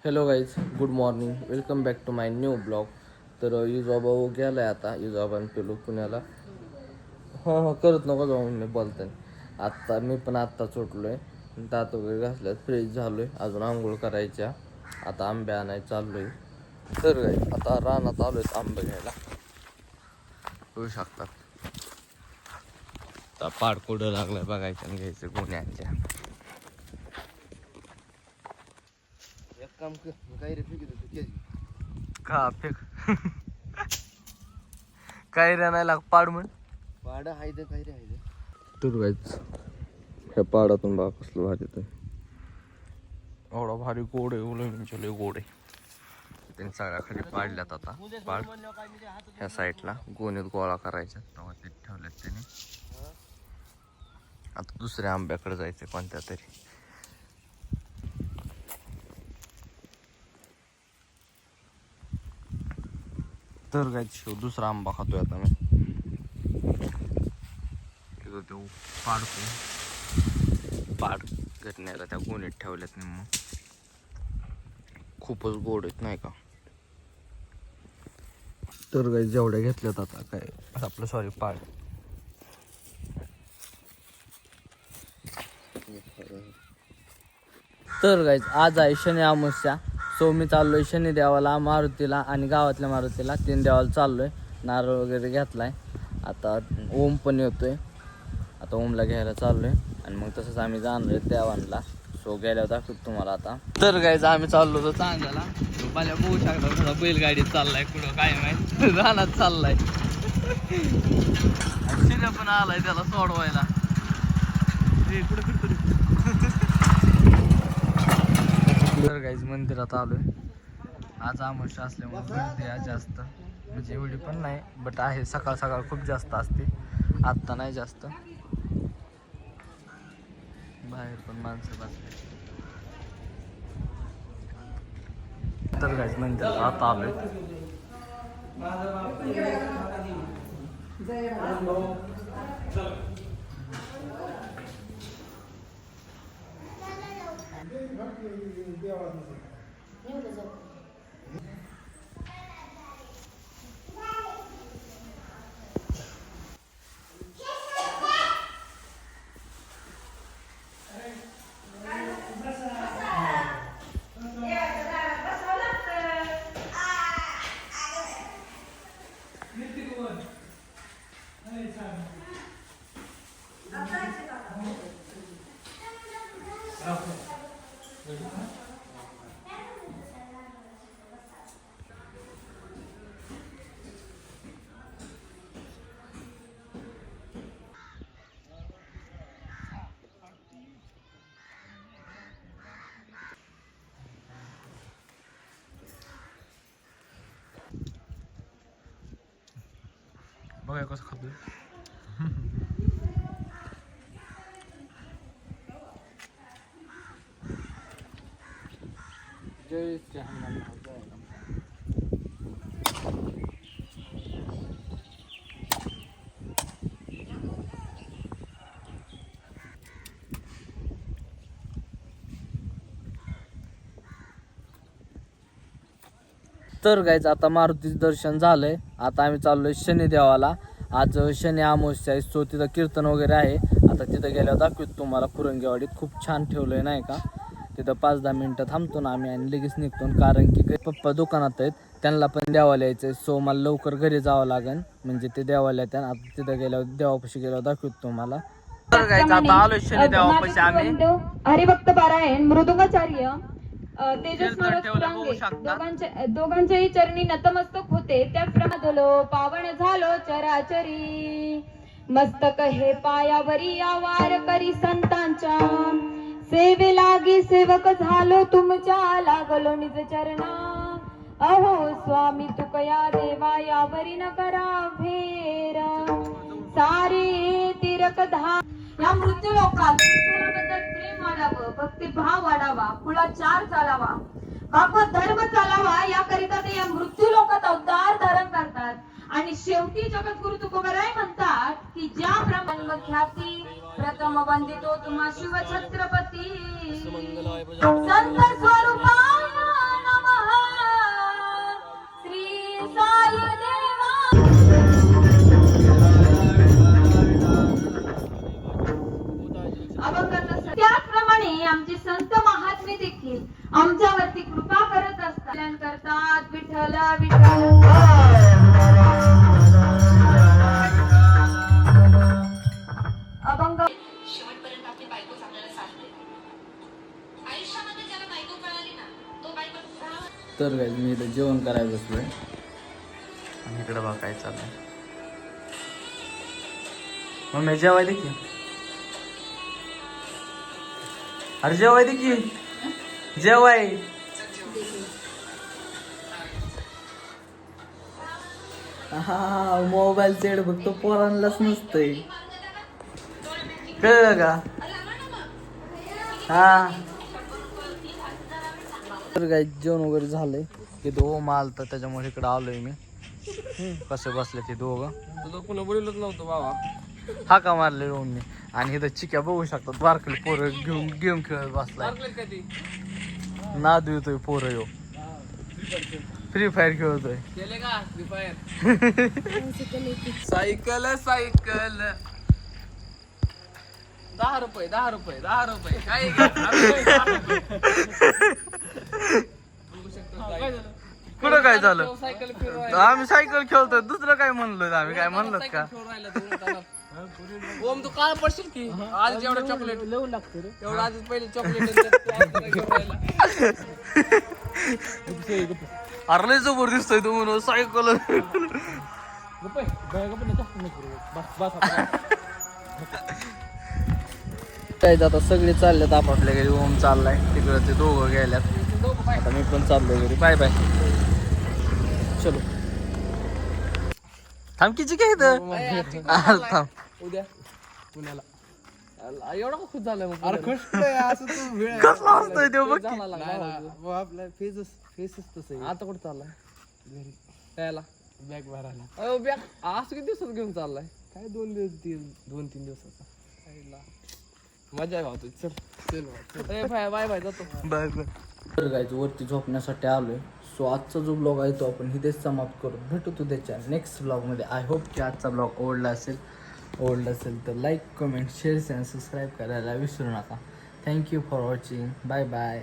Hello guys, good morning. Welcome back to my new blog. तर युजाबा गेला आहे आता. युजाबान पेलो पुण्याला. हां करत नको जाऊ मी बोलताय. आत्ता मी पण आत्ताच उठलो आहे. दात वगैरे घासल्यात, फ्रेश झालो आहे. अजून आंघोळ करायच्या. आता आंबे आणायला चाललो आहे. तर गाईज आता रानात आलो आहेत आंबे घ्यायला. होऊ शकतात. आता पाड कुठं लागलाय बघायचं आणि घ्यायचं गुन्ह्यांच्या. एक काम कर, काय रे फेकी देतो का फेक काय रे नाही लाग पाड म्हण पाड हाय दे काय रे हाय दे. तर गायच ह्या पाडातून बा कसलं भारी तर एवढा भारी गोड आहे. उलट लय गोड आहे. त्यांनी सगळ्या खाली पाडल्यात आता. पाड ह्या साईडला गोणीत गोळा करायचा तेव्हा ते ठेवल्यात त्याने. आता दुसऱ्या आंब्याकडे जायचं कोणत्या तरी. तर काय दुसरा आंबा खातोय आता मी. तो पाड घटनेला त्या गोणीत ठेवल्यात निम्म. खूपच गोड आहेत नाही का. तर काय जेवढ्या घेतल्यात आता काय आपलं सॉरी पाड. तर गाईज आज आहे शनी अमावस्या. सो मी चाललोय शनी देवाला, मारुतीला आणि गावातल्या मारुतीला 3 देवाला चाललोय. नारळ वगैरे घेतलाय. आता ओम पण येतोय. आता ओमला घ्यायला चाललोय आणि मग तसंच आम्ही जाणार आहे देवांना. सो गेल्यावर दाखवतो तुम्हाला आता. तर गाईज आम्ही चाललो होतो चांगल्याला. मला बघू शकता थोडा बैलगाडीत चाललाय कुठं काय माहिती. रानात चाललाय. शिर्या पण आलाय त्याला सोडवायला. तर गाईज मंदिरात आलोय. आज अमावस्या असल्यामुळे गर्दी आहे जास्त. म्हणजे एवढी पण नाही बट आहे. सकाळ सकाळ खूप जास्त असते. आत्ता नाही जास्त. बाहेर पण माणसं बसले. तर गाईज मंदिरात आता आलोय. बघा कसं खातोय. जय श्री हनुमान. तर गाईज आता मारुतीचं दर्शन झालंय. आता आम्ही चाललोय शनी देवाला. आज शनी अमावस्या आहे. सो तिथं कीर्तन वगैरे आहे. आता तिथं गेल्यावर दाखवतो तुम्हाला. कुरंगेवाडीत खूप छान ठेवलंय नाही का. तिथं 5-10 मिनटं थांबतो ना आम्ही आणि लगेच निघतो. कारण की पप्पा दुकानात आहेत, त्यांना पण देवाला यायचंय. सो मला लवकर घरी जावं लागेल. म्हणजे ते देवाला येतात. आता तिथं गेल्यावर देवापाशी गेल्यावर दाखवतो तुम्हाला. तर गाईज आता आलोय शनी देवापाशी आम्ही. हरिभक्त पारायण मृदुंगाचार्य तेजस दोघांच्याही चरणी नतमस्तक होते. त्याप्रमाणे पावन झालो चराचरी. मस्तक हे पायावरी आवार करी संतांच्या. सेवे लागी सेवक झालो तुमच्या लागलो निज चरणा. अहो स्वामी तुकया देवा यावरी न करा भेर. सारे तिरक धा या मृत्यू लोकात प्रेम वाढावं, भक्ती भाव वाढावा, कुळाचार चालावा, पाप धर्म चालावा याकरिता ते या मृत्यू लोकात अवतार धारण करतात. आणि शेवटी जगद्गुरु तुकोबराय म्हणतात की ज्या ब्रह्म ख्याती प्रथम वंदितो तुम्हा शिव छत्रपती संत स्वरूपा तुमच्यावरती कृपा करत असतात. कल्याण करतात विठ्ठल विठ्ठल. अभंग. शेवटपर्यंत आपली बायकोच आपल्याला साथ देते. आयुष्यामध्ये ज्याला बायको कळाली ना, तो बायको तर काय मी इथं जेवण करायला बसलोय आणि इकडे बघा काय चाललंय. मग जेवाय दे की. अरे जेवाय दे की. जेवाय. हा मोबाईल चेड बघतो पोरांनाच नसतंय. कळलं का? हा तर काय जेवण वगैरे झालंय की दोघं माल तर त्याच्यामुळे इकडे आलोय मी. कसे बसले ते दोघं. तुझं पुन्हा बोललंच नव्हतं बाबा. हा का मारले रोहन मी. आणि इथं चिक्या बघू शकतात बारकली पोरं घेऊन गेम खेळत बसलाय. नादू येतोय पोरं यो. फ्री फायर खेळतोय. सायकल सायकल 10 रुपये 10 रुपये 10 रुपये काय कुठं काय झालं. आम्ही सायकल खेळतोय. दुसरं काय म्हणलोय आम्ही. काय म्हणलो का. ओम तू काळ पडशील की. आज जेवढं चॉकलेट लिहून लागतं रे. एवढं आज पहिले चॉकलेट. अरे लय जबर दिसतोय तू म्हणून सायकल. काय आता सगळे चाललेत आपापल्या घरी. ओम चाललाय तिकडं. ते दोघं गेल्यात. आता मी पण चाललोय घरी. Bye bye. चलो थांब किती काय थांब. उद्या पुण्याला एवढा खुश झालाय. कसला असतोय ते बघ. आपला फेसच तसं. आता कुठं चाललाय त्याला बॅग भरायला. बॅग आज किती दिवसात घेऊन चाललाय. काय 2-3 दिवसाचा. मजा आहे भाऊ. चल बाय बाय जातो. Bye bye. तर गायचं वरती झोपण्यासाठी आलोय. सो आजचा जो ब्लॉग आहे तो आपण इथेच समाप्त करू. भेटू त्याच्या नेक्स्ट ब्लॉगमध्ये. आय होप की आजचा ब्लॉग आवडला असेल तर लाईक कमेंट शेअर आणि सबस्क्राईब करायला विसरू नका. Thank you for watching. Bye bye.